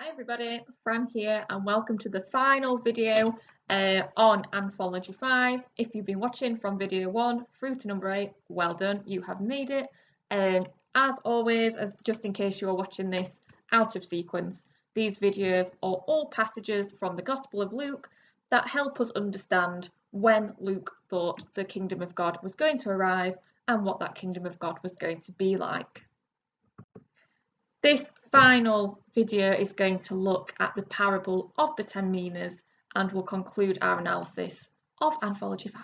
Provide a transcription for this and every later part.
Hi everybody, Fran here and welcome to the final video on Anthology 5. If you've been watching from video 1 through to number 8, well done, you have made it. As always, just in case you are watching this out of sequence, these videos are all passages from the Gospel of Luke that help us understand when Luke thought the kingdom of God was going to arrive and what that kingdom of God was going to be like. This final video is going to look at the parable of the 10 Minas and will conclude our analysis of Anthology 5.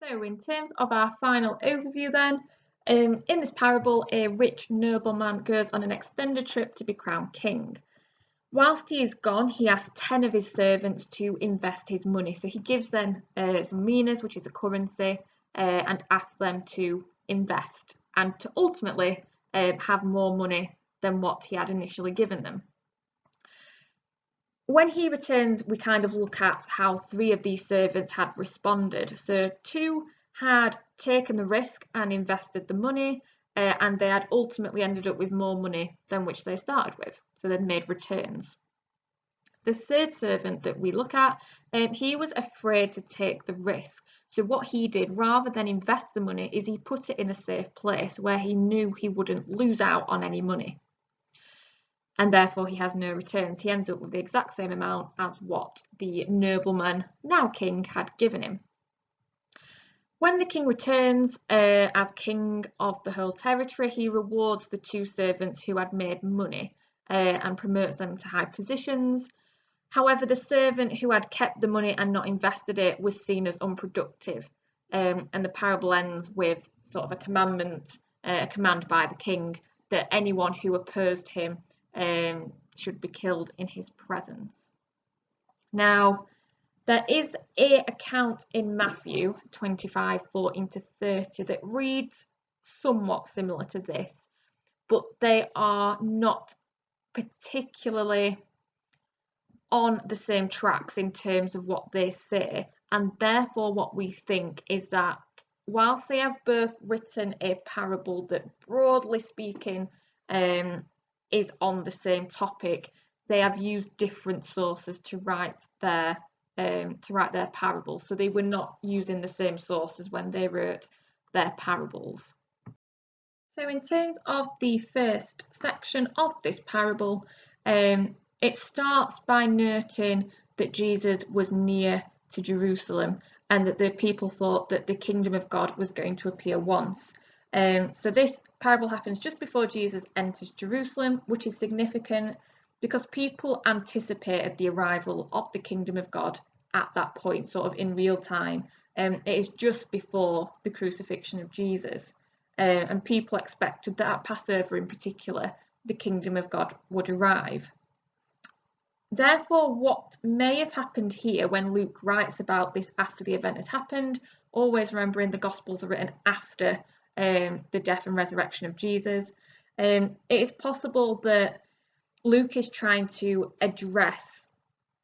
So in terms of our final overview then, in this parable a rich nobleman goes on an extended trip to be crowned king. Whilst he is gone, he asks 10 of his servants to invest his money. So he gives them some minas, which is a currency, and asks them to invest and to ultimately have more money than what he had initially given them. When he returns, we kind of look at how 3 of these servants had responded. So 2 had taken the risk and invested the money, and they had ultimately ended up with more money than which they started with. So they'd made returns. The 3rd servant that we look at, he was afraid to take the risk. So what he did, rather than invest the money, is he put it in a safe place where he knew he wouldn't lose out on any money. And therefore he has no returns. He ends up with the exact same amount as what the nobleman, now king, had given him. When the king returns as king of the whole territory, he rewards the 2 servants who had made money and promotes them to high positions. However, the servant who had kept the money and not invested it was seen as unproductive, and the parable ends with sort of a command by the king that anyone who opposed him should be killed in his presence. Now, there is an account in Matthew 25:14-30 that reads somewhat similar to this, but they are not particularly on the same tracks in terms of what they say, and therefore what we think is that whilst they have both written a parable that broadly speaking is on the same topic, they have used different sources to write their parables, so they were not using the same sources when they wrote their parables. So in terms of the first section of this parable, it starts by noting that Jesus was near to Jerusalem and that the people thought that the kingdom of God was going to appear once. So this parable happens just before Jesus enters Jerusalem, which is significant because people anticipated the arrival of the kingdom of God at that point, sort of in real time. It is just before the crucifixion of Jesus, and people expected that at Passover in particular, the kingdom of God would arrive. Therefore, what may have happened here when Luke writes about this after the event has happened, always remembering the Gospels are written after the death and resurrection of Jesus, it is possible that Luke is trying to address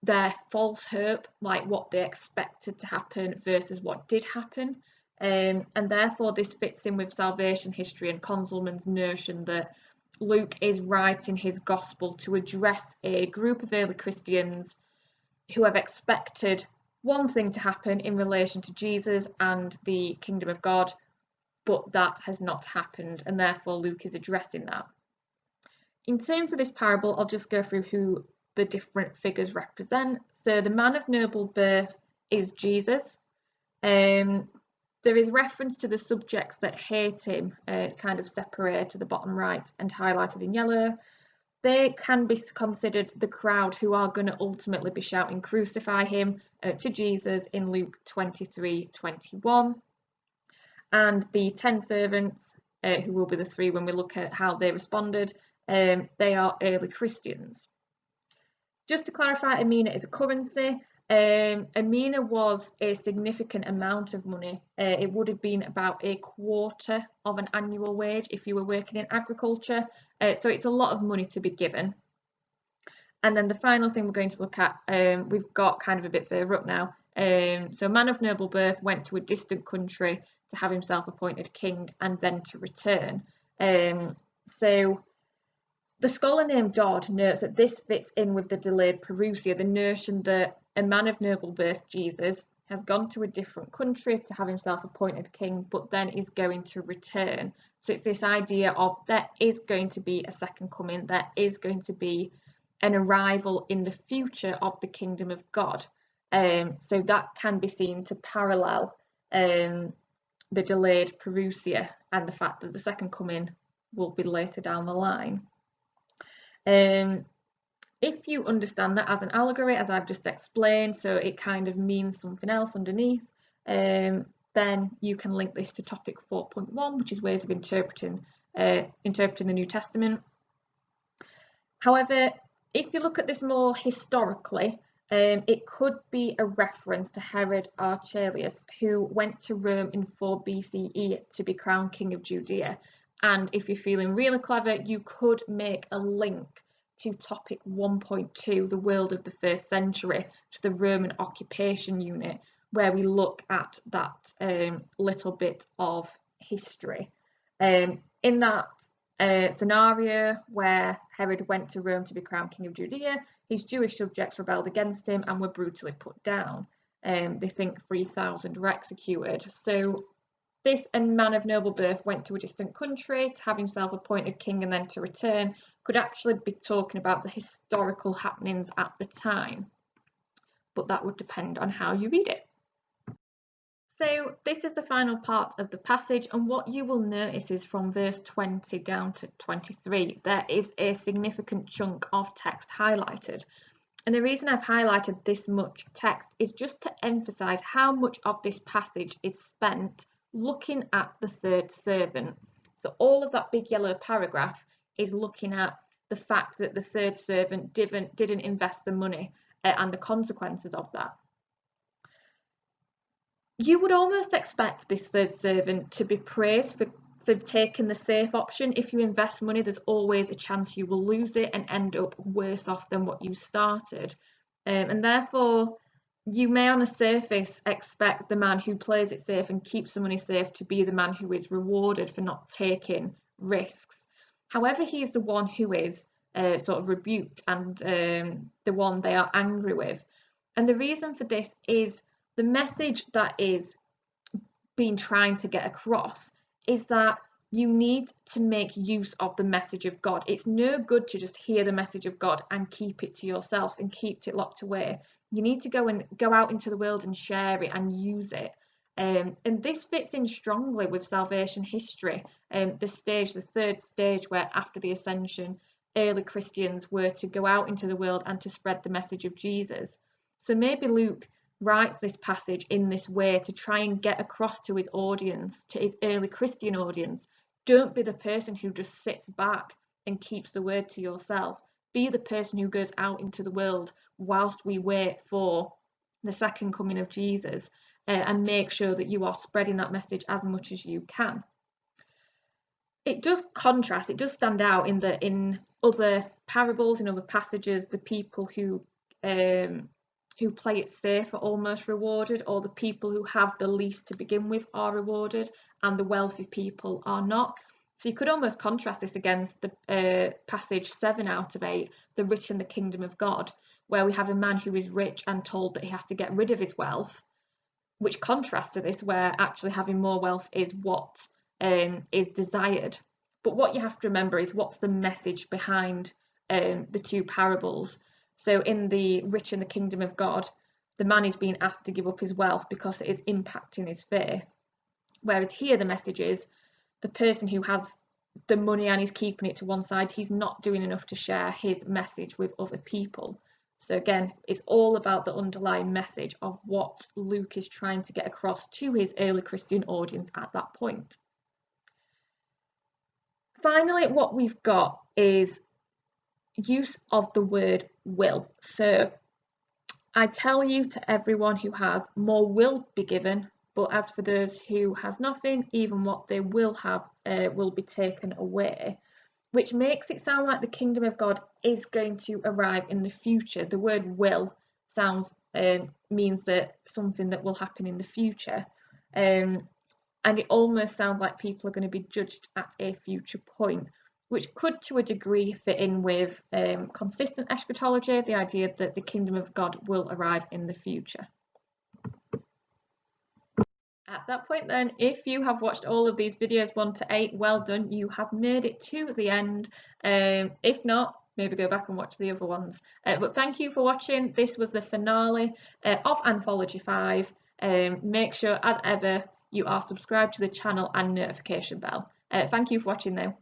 their false hope, like what they expected to happen versus what did happen, and therefore this fits in with salvation history and Conzelman's notion that Luke is writing his gospel to address a group of early Christians who have expected one thing to happen in relation to Jesus and the kingdom of God, but that has not happened, and therefore Luke is addressing that. In terms of this parable, I'll just go through who the different figures represent. So the man of noble birth is Jesus. There is reference to the subjects that hate him. It's kind of separated to the bottom right and highlighted in yellow. They can be considered the crowd who are going to ultimately be shouting crucify him to Jesus in Luke 23:21. And the 10 servants, who will be the 3 when we look at how they responded, they are early Christians. Just to clarify, a mina is a currency. A mina was a significant amount of money. It would have been about a quarter of an annual wage if you were working in agriculture. So it's a lot of money to be given. And then the final thing we're going to look at, we've got kind of a bit further up now. So a man of noble birth went to a distant country to have himself appointed king and then to return. So The scholar named Dodd notes that this fits in with the delayed parousia, the notion that a man of noble birth, Jesus, has gone to a different country to have himself appointed king, but then is going to return. So it's this idea of there is going to be a second coming, there is going to be an arrival in the future of the kingdom of God. So that can be seen to parallel the delayed parousia and the fact that the second coming will be later down the line. If you understand that as an allegory, as I've just explained, so it kind of means something else underneath, then you can link this to topic 4.1, which is ways of interpreting the New Testament. However, if you look at this more historically, it could be a reference to Herod Archelaus, who went to Rome in 4 BCE to be crowned king of Judea. And if you're feeling really clever, you could make a link to topic 1.2, the world of the first century, to the Roman occupation unit, where we look at that little bit of history. In that scenario where Herod went to Rome to be crowned king of Judea, his Jewish subjects rebelled against him and were brutally put down. They think 3,000 were executed. So this man of noble birth went to a distant country to have himself appointed king and then to return could actually be talking about the historical happenings at the time, but that would depend on how you read it. So this is the final part of the passage, and what you will notice is from verse 20 down to 23 there is a significant chunk of text highlighted. And the reason I've highlighted this much text is just to emphasize how much of this passage is spent looking at the third servant. So all of that big yellow paragraph is looking at the fact that the third servant didn't invest the money and the consequences of that. You would almost expect this third servant to be praised for taking the safe option. If you invest money, there's always a chance you will lose it and end up worse off than what you started. And therefore, you may on a surface expect the man who plays it safe and keeps the money safe to be the man who is rewarded for not taking risks. However, he is the one who is sort of rebuked and the one they are angry with. And the reason for this is the message that is being trying to get across is that you need to make use of the message of God. It's no good to just hear the message of God and keep it to yourself and keep it locked away. You need to go out into the world and share it and use it. And this fits in strongly with salvation history, the third stage where after the ascension, early Christians were to go out into the world and to spread the message of Jesus. So maybe Luke writes this passage in this way to try and get across to his audience, to his early Christian audience. Don't be the person who just sits back and keeps the word to yourself. Be the person who goes out into the world whilst we wait for the second coming of Jesus, and make sure that you are spreading that message as much as you can. It does contrast, it does stand out in other parables, in other passages, the people who play it safe are almost rewarded, or the people who have the least to begin with are rewarded and the wealthy people are not. So you could almost contrast this against the passage 7 out of 8, the rich in the kingdom of God, where we have a man who is rich and told that he has to get rid of his wealth, which contrasts to this where actually having more wealth is what is desired. But what you have to remember is what's the message behind the two parables. So in the rich in the kingdom of God, the man is being asked to give up his wealth because it is impacting his faith. Whereas here the message is the person who has the money and is keeping it to one side, he's not doing enough to share his message with other people. So again, it's all about the underlying message of what Luke is trying to get across to his early Christian audience at that point. Finally, what we've got is use of the word will. So I tell you to everyone who has, more will be given, but as for those who has nothing, even what they will have will be taken away, which makes it sound like the kingdom of God is going to arrive in the future. The word will sounds means that something that will happen in the future, and it almost sounds like people are going to be judged at a future point, which could to a degree fit in with consistent eschatology, the idea that the kingdom of God will arrive in the future. At that point then, if you have watched all of these videos 1 to 8, well done, you have made it to the end. If not, maybe go back and watch the other ones. But thank you for watching. This was the finale of Anthology 5. Make sure, as ever, you are subscribed to the channel and notification bell. Thank you for watching now.